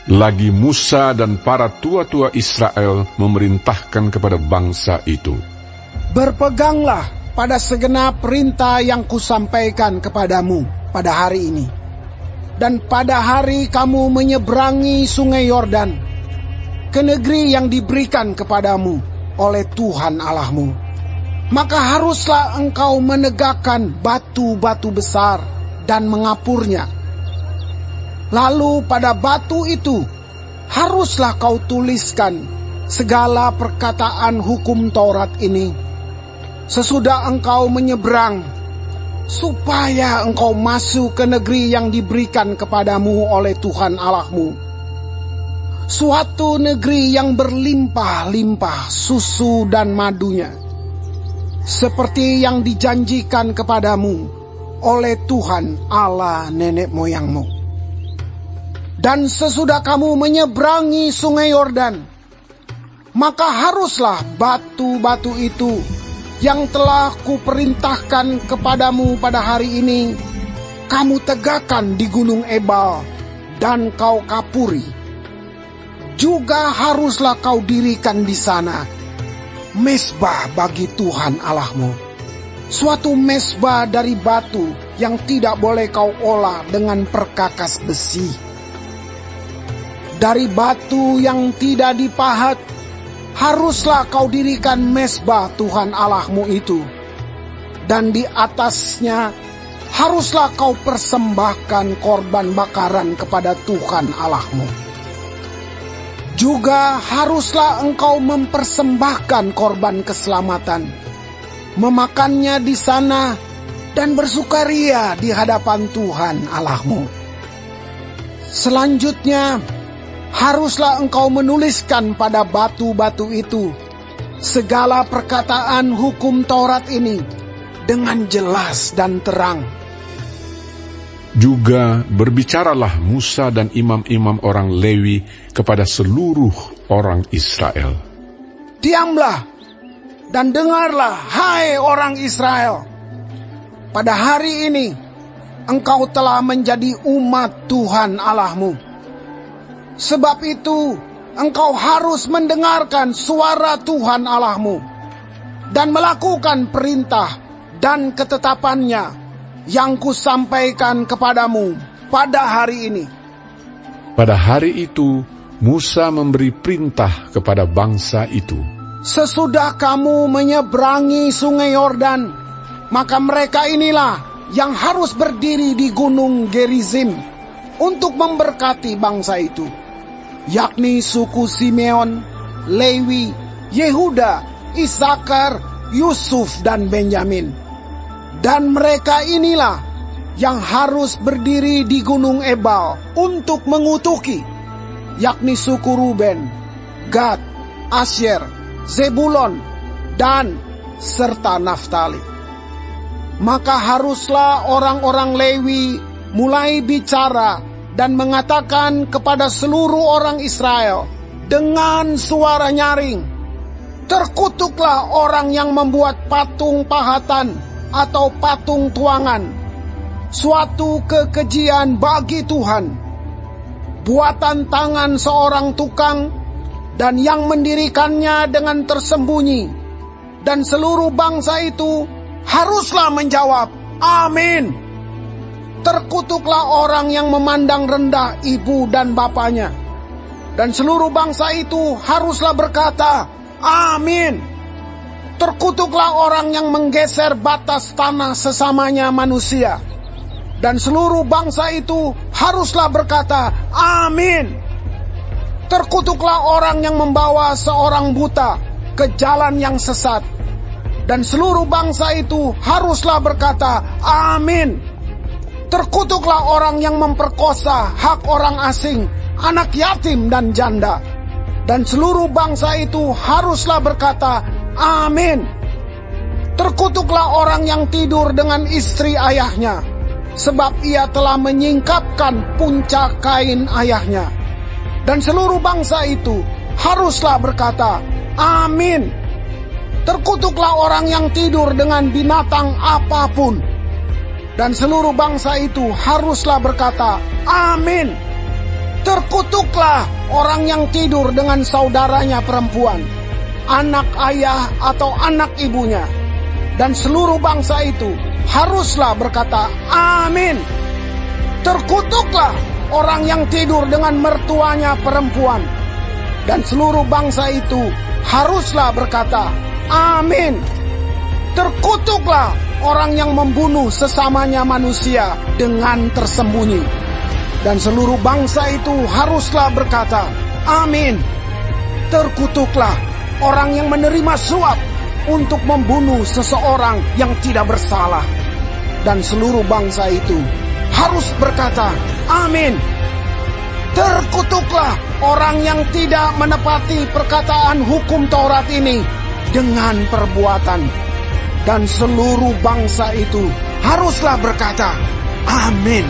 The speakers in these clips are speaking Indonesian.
Lagi Musa dan para tua-tua Israel memerintahkan kepada bangsa itu, "Berpeganglah pada segenap perintah yang kusampaikan kepadamu pada hari ini. Dan pada hari kamu menyeberangi sungai Yordan, ke negeri yang diberikan kepadamu oleh Tuhan Allahmu, maka haruslah engkau menegakkan batu-batu besar dan mengapurnya. Lalu pada batu itu haruslah kau tuliskan segala perkataan hukum Taurat ini sesudah engkau menyeberang, supaya engkau masuk ke negeri yang diberikan kepadamu oleh Tuhan Allahmu, suatu negeri yang berlimpah-limpah susu dan madunya, seperti yang dijanjikan kepadamu oleh Tuhan Allah nenek moyangmu. Dan sesudah kamu menyeberangi sungai Yordan, maka haruslah batu-batu itu yang telah kuperintahkan kepadamu pada hari ini kamu tegakkan di Gunung Ebal dan kau kapuri. Juga haruslah kau dirikan di sana mezbah bagi Tuhan Allahmu, suatu mezbah dari batu yang tidak boleh kau olah dengan perkakas besi. Dari batu yang tidak dipahat haruslah kau dirikan mezbah Tuhan Allahmu itu, dan di atasnya haruslah kau persembahkan korban bakaran kepada Tuhan Allahmu. Juga haruslah engkau mempersembahkan korban keselamatan, memakannya di sana dan bersukaria di hadapan Tuhan Allahmu. Selanjutnya, haruslah engkau menuliskan pada batu-batu itu segala perkataan hukum Taurat ini dengan jelas dan terang. Juga berbicaralah Musa dan imam-imam orang Lewi kepada seluruh orang Israel. Diamlah dan dengarlah, hai orang Israel. Pada hari ini engkau telah menjadi umat Tuhan Allahmu. Sebab itu engkau harus mendengarkan suara Tuhan Allahmu dan melakukan perintah dan ketetapannya yang kusampaikan kepadamu pada hari ini. Pada hari itu Musa memberi perintah kepada bangsa itu, sesudah kamu menyeberangi sungai Yordan, maka mereka inilah yang harus berdiri di gunung Gerizim untuk memberkati bangsa itu, yakni suku Simeon, Lewi, Yehuda, Isakar, Yusuf, dan Benyamin. Dan mereka inilah yang harus berdiri di Gunung Ebal untuk mengutuki, yakni suku Ruben, Gad, Asyer, Zebulon, dan serta Naftali. Maka haruslah orang-orang Lewi mulai bicara dan mengatakan kepada seluruh orang Israel dengan suara nyaring, terkutuklah orang yang membuat patung pahatan atau patung tuangan, suatu kekejian bagi Tuhan, buatan tangan seorang tukang, dan yang mendirikannya dengan tersembunyi. Dan seluruh bangsa itu haruslah menjawab, amin. Terkutuklah orang yang memandang rendah ibu dan bapaknya. Dan seluruh bangsa itu haruslah berkata, amin. Terkutuklah orang yang menggeser batas tanah sesamanya manusia. Dan seluruh bangsa itu haruslah berkata, amin. Terkutuklah orang yang membawa seorang buta ke jalan yang sesat. Dan seluruh bangsa itu haruslah berkata, amin. Terkutuklah orang yang memperkosa hak orang asing, anak yatim dan janda. Dan seluruh bangsa itu haruslah berkata, amin. Terkutuklah orang yang tidur dengan istri ayahnya, sebab ia telah menyingkapkan puncak kain ayahnya. Dan seluruh bangsa itu haruslah berkata, amin. Terkutuklah orang yang tidur dengan binatang apapun. Dan seluruh bangsa itu haruslah berkata, amin. Terkutuklah orang yang tidur dengan saudaranya perempuan, anak ayah atau anak ibunya. Dan seluruh bangsa itu haruslah berkata, amin. Terkutuklah orang yang tidur dengan mertuanya perempuan. Dan seluruh bangsa itu haruslah berkata, amin. Terkutuklah orang yang membunuh sesamanya manusia dengan tersembunyi. Dan seluruh bangsa itu haruslah berkata, amin. Terkutuklah orang yang menerima suap untuk membunuh seseorang yang tidak bersalah. Dan seluruh bangsa itu harus berkata, amin. Terkutuklah orang yang tidak menepati perkataan hukum Taurat ini dengan perbuatan. Dan seluruh bangsa itu haruslah berkata, amin.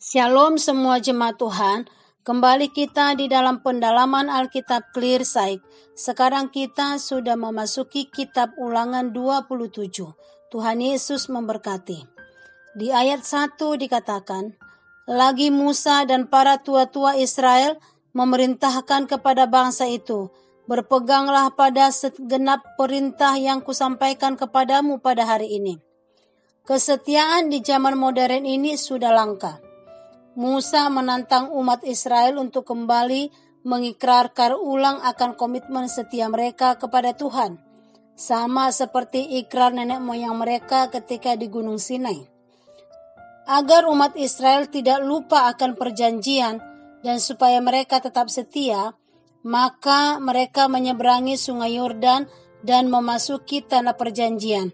Shalom semua jemaat Tuhan, kembali kita di dalam pendalaman Alkitab Clearsight. Sekarang kita sudah memasuki kitab Ulangan 27. Tuhan Yesus memberkati. Di ayat 1 dikatakan, lagi Musa dan para tua-tua Israel memerintahkan kepada bangsa itu, berpeganglah pada segenap perintah yang kusampaikan kepadamu pada hari ini. Kesetiaan di zaman modern ini sudah langka. Musa menantang umat Israel untuk kembali mengikrarkan ulang akan komitmen setia mereka kepada Tuhan, sama seperti ikrar nenek moyang mereka ketika di Gunung Sinai. Agar umat Israel tidak lupa akan perjanjian dan supaya mereka tetap setia, maka mereka menyeberangi sungai Yordan dan memasuki tanah perjanjian,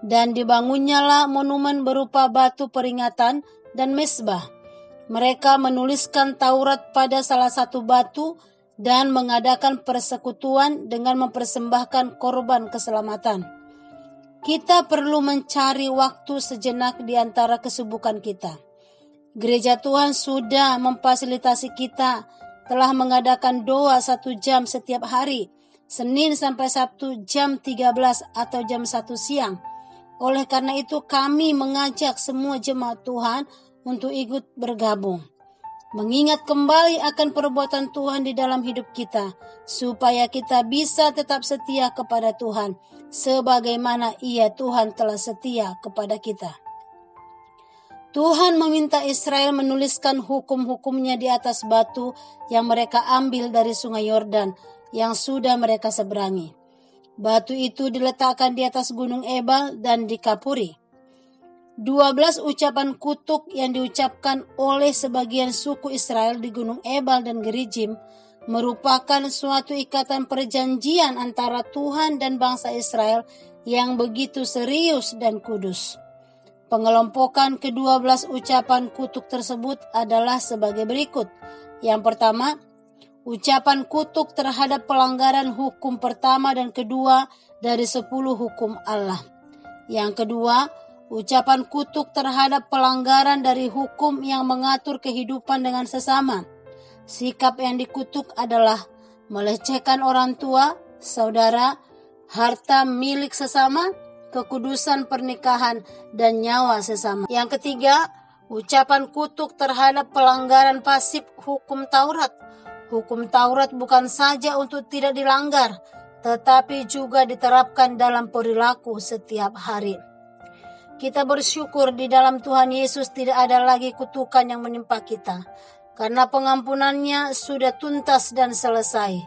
dan dibangunnyalah monumen berupa batu peringatan dan mezbah. Mereka menuliskan Taurat pada salah satu batu dan mengadakan persekutuan dengan mempersembahkan korban keselamatan. Kita perlu mencari waktu sejenak di antara kesibukan kita. Gereja Tuhan sudah memfasilitasi kita, telah mengadakan doa 1 jam setiap hari, Senin sampai Sabtu jam 13 atau jam 1 siang. Oleh karena itu kami mengajak semua jemaat Tuhan untuk ikut bergabung, mengingat kembali akan perbuatan Tuhan di dalam hidup kita, supaya kita bisa tetap setia kepada Tuhan, sebagaimana Ia Tuhan telah setia kepada kita. Tuhan meminta Israel menuliskan hukum-hukumnya di atas batu yang mereka ambil dari sungai Yordan yang sudah mereka seberangi. Batu itu diletakkan di atas gunung Ebal dan dikapuri. 12 ucapan kutuk yang diucapkan oleh sebagian suku Israel di Gunung Ebal dan Gerizim merupakan suatu ikatan perjanjian antara Tuhan dan bangsa Israel yang begitu serius dan kudus. Pengelompokan ke-12 ucapan kutuk tersebut adalah sebagai berikut. Yang pertama, ucapan kutuk terhadap pelanggaran hukum pertama dan kedua dari 10 hukum Allah. Yang kedua, ucapan kutuk terhadap pelanggaran dari hukum yang mengatur kehidupan dengan sesama. Sikap yang dikutuk adalah melecehkan orang tua, saudara, harta milik sesama, kekudusan pernikahan, dan nyawa sesama. Yang ketiga, ucapan kutuk terhadap pelanggaran pasif hukum Taurat. Hukum Taurat bukan saja untuk tidak dilanggar, tetapi juga diterapkan dalam perilaku setiap hari. Kita bersyukur di dalam Tuhan Yesus tidak ada lagi kutukan yang menimpa kita, karena pengampunannya sudah tuntas dan selesai.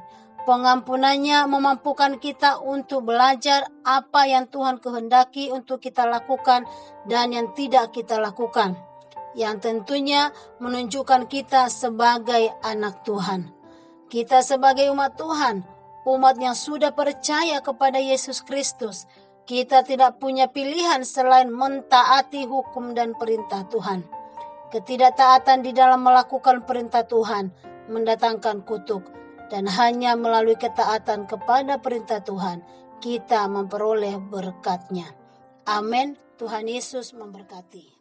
Pengampunannya memampukan kita untuk belajar apa yang Tuhan kehendaki untuk kita lakukan dan yang tidak kita lakukan, yang tentunya menunjukkan kita sebagai anak Tuhan. Kita sebagai umat Tuhan, umat yang sudah percaya kepada Yesus Kristus, kita tidak punya pilihan selain mentaati hukum dan perintah Tuhan. Ketidaktaatan di dalam melakukan perintah Tuhan mendatangkan kutuk, dan hanya melalui ketaatan kepada perintah Tuhan kita memperoleh berkat-Nya. Amin. Tuhan Yesus memberkati.